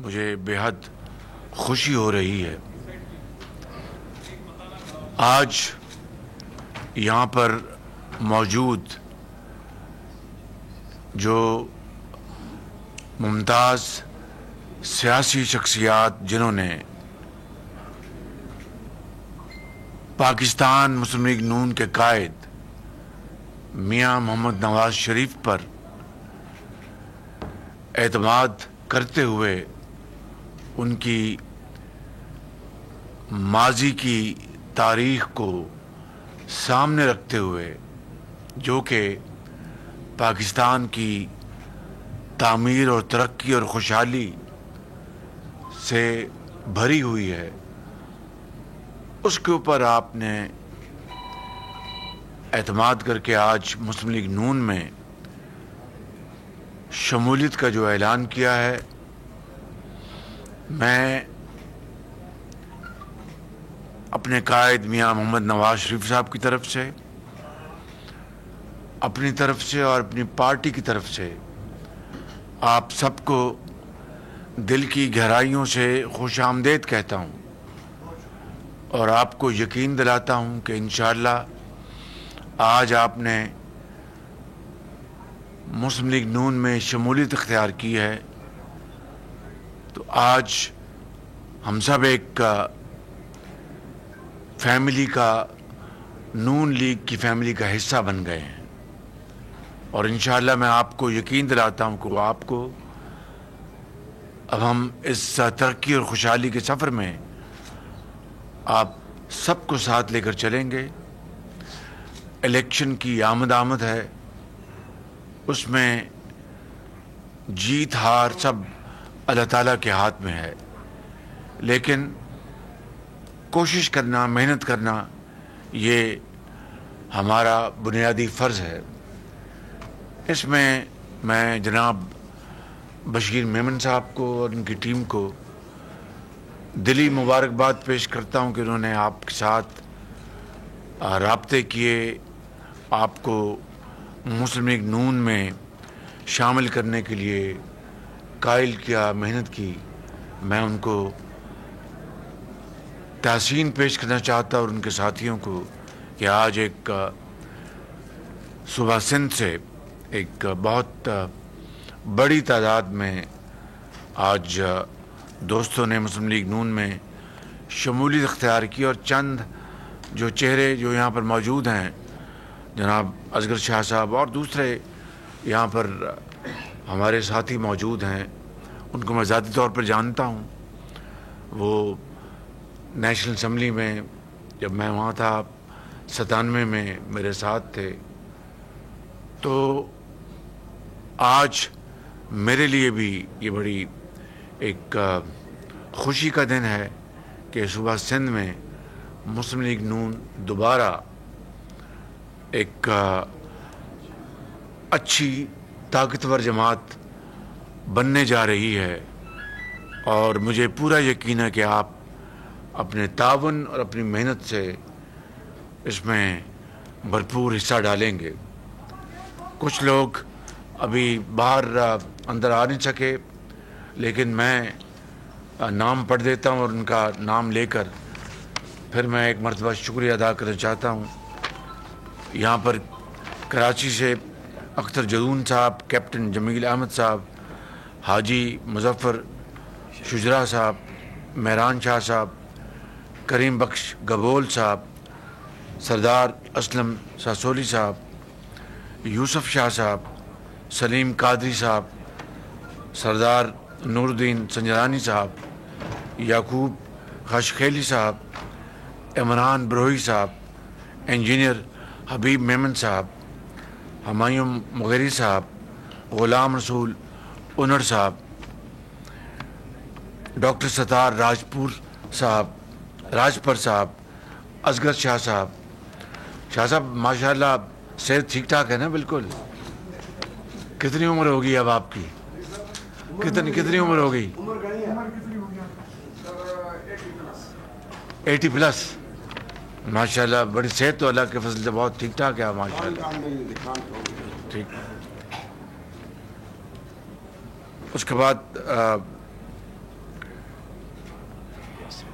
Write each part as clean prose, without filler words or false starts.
مجھے بےحد خوشی ہو رہی ہے آج یہاں پر موجود جو ممتاز سیاسی شخصیات جنہوں نے پاکستان مسلم لیگ نون کے قائد میاں محمد نواز شریف پر اعتماد کرتے ہوئے ان کی ماضی کی تاریخ کو سامنے رکھتے ہوئے جو کہ پاکستان کی تعمیر اور ترقی اور خوشحالی سے بھری ہوئی ہے، اس کے اوپر آپ نے اعتماد کر کے آج مسلم لیگ نون میں شمولیت کا جو اعلان کیا ہے، میں اپنے قائد میاں محمد نواز شریف صاحب کی طرف سے، اپنی طرف سے اور اپنی پارٹی کی طرف سے آپ سب کو دل کی گہرائیوں سے خوش آمدید کہتا ہوں اور آپ کو یقین دلاتا ہوں کہ انشاءاللہ آج آپ نے مسلم لیگ نون میں شمولیت اختیار کی ہے تو آج ہم سب ایک فیملی کا، نون لیگ کی فیملی کا حصہ بن گئے ہیں اور انشاءاللہ میں آپ کو یقین دلاتا ہوں کہ آپ کو اب ہم اس ترقی اور خوشحالی کے سفر میں آپ سب کو ساتھ لے کر چلیں گے۔ الیکشن کی آمد ہے، اس میں جیت ہار سب اللہ تعالیٰ کے ہاتھ میں ہے، لیکن کوشش کرنا، محنت کرنا یہ ہمارا بنیادی فرض ہے۔ اس میں جناب بشیر میمن صاحب کو اور ان کی ٹیم کو دلی مبارکباد پیش کرتا ہوں کہ انہوں نے آپ کے ساتھ رابطے کیے، آپ کو مسلم لیگ نون میں شامل کرنے کے لیے قائل کیا، محنت کی۔ میں ان کو تحسین پیش کرنا چاہتا اور ان کے ساتھیوں کو کہ آج ایک صوبہ سندھ سے ایک بہت بڑی تعداد میں آج دوستوں نے مسلم لیگ نون میں شمولیت اختیار کی اور چند جو چہرے جو یہاں پر موجود ہیں، جناب اصغر شاہ صاحب اور دوسرے یہاں پر ہمارے ساتھی موجود ہیں، ان کو میں ذاتی طور پر جانتا ہوں۔ وہ نیشنل اسمبلی میں جب میں وہاں تھا 97 میں میرے ساتھ تھے، تو آج میرے لیے بھی یہ بڑی ایک خوشی کا دن ہے کہ صوبہ سندھ میں مسلم لیگ نون دوبارہ ایک اچھی طاقتور جماعت بننے جا رہی ہے اور مجھے پورا یقین ہے کہ آپ اپنے تعاون اور اپنی محنت سے اس میں بھرپور حصہ ڈالیں گے۔ کچھ لوگ ابھی باہر اندر آ نہیں سکے، لیکن میں نام پڑھ دیتا ہوں اور ان کا نام لے کر پھر میں ایک مرتبہ شکریہ ادا کرنا چاہتا ہوں۔ یہاں پر کراچی سے اختر جدون صاحب، کیپٹن جمیل احمد صاحب، حاجی مظفر شجرا صاحب، مہران شاہ صاحب، کریم بخش گبول صاحب، سردار اسلم ساسولی صاحب، یوسف شاہ صاحب، سلیم قادری صاحب، سردار نور الدین سنجرانی صاحب، یعقوب خشخیلی صاحب، عمران بروہی صاحب، انجینئر حبیب میمن صاحب، ہمایوں مغیری صاحب، غلام رسول انر صاحب، ڈاکٹر ستار راجپر صاحب، اصغر شاہ صاحب۔ شاہ صاحب ماشاءاللہ صحت ٹھیک ٹھاک ہے نا؟ بالکل۔ کتنی عمر ہوگی اب آپ کی؟ کتنی عمر ہو گئی؟ 80 پلس۔ ماشاءاللہ بڑی صحت تو اللہ کے فضل سے بہت ٹھیک ٹھاک ہے ماشاءاللہ۔ ٹھیک۔ اس کے بعد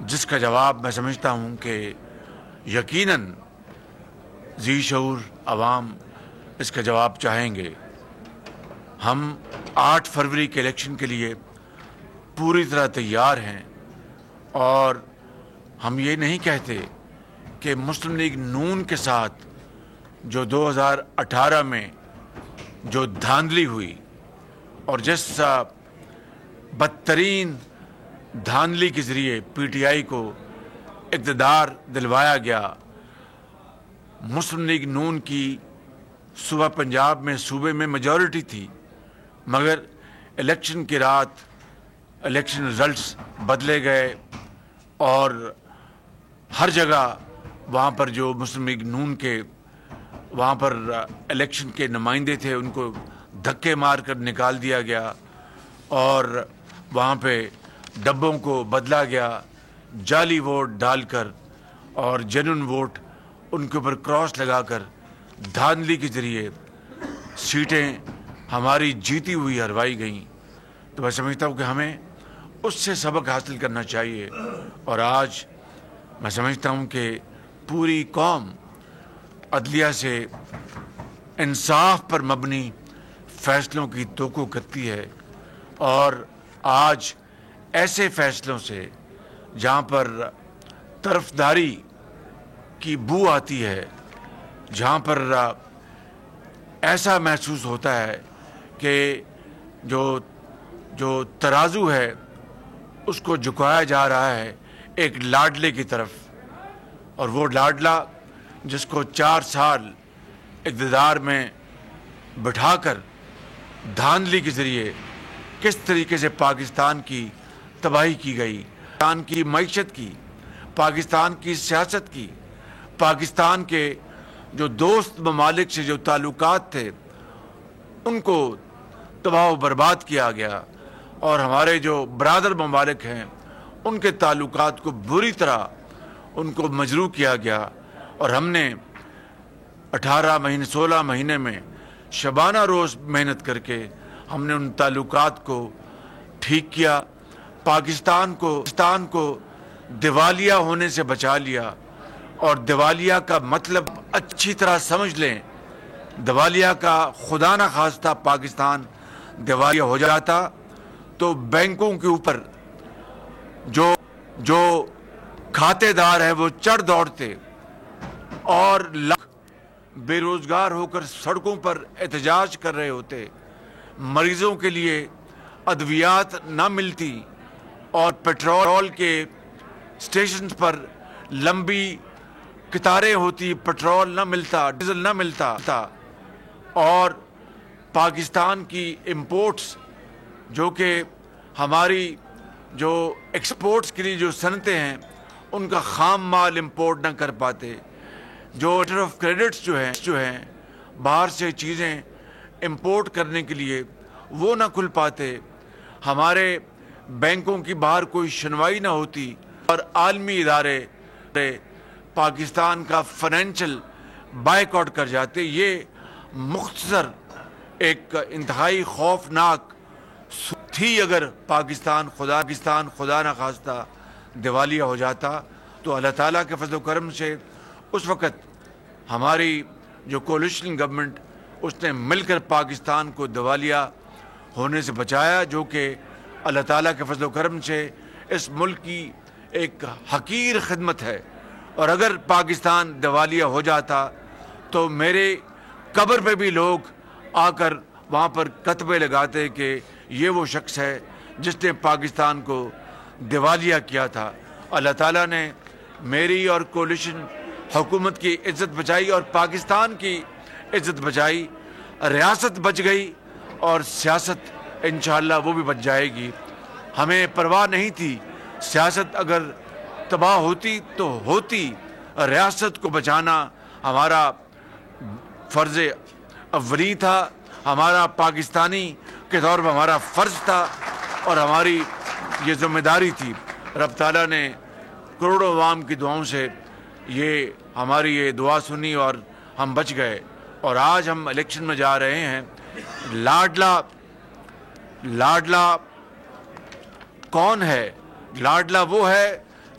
جس کا جواب میں سمجھتا ہوں کہ یقیناً ذی شعور عوام اس کا جواب چاہیں گے. ہم 8 فروری کے الیکشن کے لیے پوری طرح تیار ہیں اور ہم یہ نہیں کہتے کہ مسلم لیگ نون کے ساتھ جو 2018 میں جو دھاندلی ہوئی اور جس بدترین دھاندلی کے ذریعے پی ٹی آئی کو اقتدار دلوایا گیا. مسلم لیگ نون کی صوبہ پنجاب میں صوبے میں میجورٹی تھی، مگر الیکشن کی رات الیکشن رزلٹس بدلے گئے اور ہر جگہ وہاں پر جو مسلم لیگ نون کے وہاں پر الیکشن کے نمائندے تھے ان کو دھکے مار کر نکال دیا گیا اور وہاں پہ ڈبوں کو بدلا گیا، جعلی ووٹ ڈال کر اور جنون ووٹ ان کے اوپر کراس لگا کر دھاندلی کے ذریعے سیٹیں ہماری جیتی ہوئی ہروائی گئیں. تو میں سمجھتا ہوں کہ ہمیں اس سے سبق حاصل کرنا چاہیے اور آج میں سمجھتا ہوں کہ پوری قوم عدلیہ سے انصاف پر مبنی فیصلوں کی توقع کرتی ہے اور آج ایسے فیصلوں سے جہاں پر طرفداری کی بو آتی ہے، جہاں پر ایسا محسوس ہوتا ہے کہ جو ترازو ہے اس کو جھکایا جا رہا ہے ایک لاڈلے کی طرف، اور وہ لاڈلا جس کو 4 سال اقتدار میں بٹھا کر دھاندلی کے ذریعے کس طریقے سے پاکستان کی تباہی کی گئی، پاکستان کی معیشت کی، پاکستان کی سیاست کی، پاکستان کے جو دوست ممالک سے جو تعلقات تھے ان کو تباہ و برباد کیا گیا اور ہمارے جو برادر ممالک ہیں ان کے تعلقات کو بری طرح ان کو مجروح کیا گیا اور ہم نے 16 مہینے میں شبانہ روز محنت کر کے ہم نے ان تعلقات کو ٹھیک کیا، پاکستان کو دیوالیہ ہونے سے بچا لیا. اور دیوالیہ کا مطلب اچھی طرح سمجھ لیں، دیوالیہ کا خدا نہ خواستہ پاکستان دیوالیہ ہو جاتا تو بینکوں کے اوپر جو کھاتے دار ہیں وہ چڑھ دوڑتے اور لاکھ بے روزگار ہو کر سڑکوں پر احتجاج کر رہے ہوتے، مریضوں کے لیے ادویات نہ ملتی اور پیٹرول کے اسٹیشنز پر لمبی قطاریں ہوتی، پیٹرول نہ ملتا، ڈیزل نہ ملتا اور پاکستان کی امپورٹس جو کہ ہماری جو ایکسپورٹس کے لیے جو صنعتیں ہیں ان کا خام مال امپورٹ نہ کر پاتے، جو لیٹر آف کریڈٹس جو ہیں باہر سے چیزیں امپورٹ کرنے کے لیے وہ نہ کھل پاتے، ہمارے بینکوں کی باہر کوئی شنوائی نہ ہوتی اور عالمی ادارے پاکستان کا فائنینشل بائیکاٹ کر جاتے. یہ مختصر ایک انتہائی خوفناک تھی. اگر پاکستان خدا نہ خواستہ دیوالیہ ہو جاتا تو اللہ تعالیٰ کے فضل و کرم سے اس وقت ہماری جو کولیشن گورنمنٹ اس نے مل کر پاکستان کو دیوالیہ ہونے سے بچایا، جو کہ اللہ تعالیٰ کے فضل و کرم سے اس ملک کی ایک حقیر خدمت ہے. اور اگر پاکستان دیوالیہ ہو جاتا تو میرے قبر پہ بھی لوگ آ کر وہاں پر کتبے لگاتے کہ یہ وہ شخص ہے جس نے پاکستان کو دیوالیہ کیا تھا. اللہ تعالیٰ نے میری اور کولیشن حکومت کی عزت بچائی اور پاکستان کی عزت بچائی، ریاست بچ گئی اور سیاست انشاءاللہ وہ بھی بچ جائے گی. ہمیں پرواہ نہیں تھی، سیاست اگر تباہ ہوتی تو ہوتی، ریاست کو بچانا ہمارا فرض اولی تھا، ہمارا پاکستانی کے طور پر ہمارا فرض تھا اور ہماری یہ ذمہ داری تھی. رب تعالیٰ نے کروڑوں عوام کی دعاؤں سے یہ ہماری یہ دعا سنی اور ہم بچ گئے. اور آج ہم الیکشن میں جا رہے ہیں. لاڈلا کون ہے؟ لاڈلا وہ ہے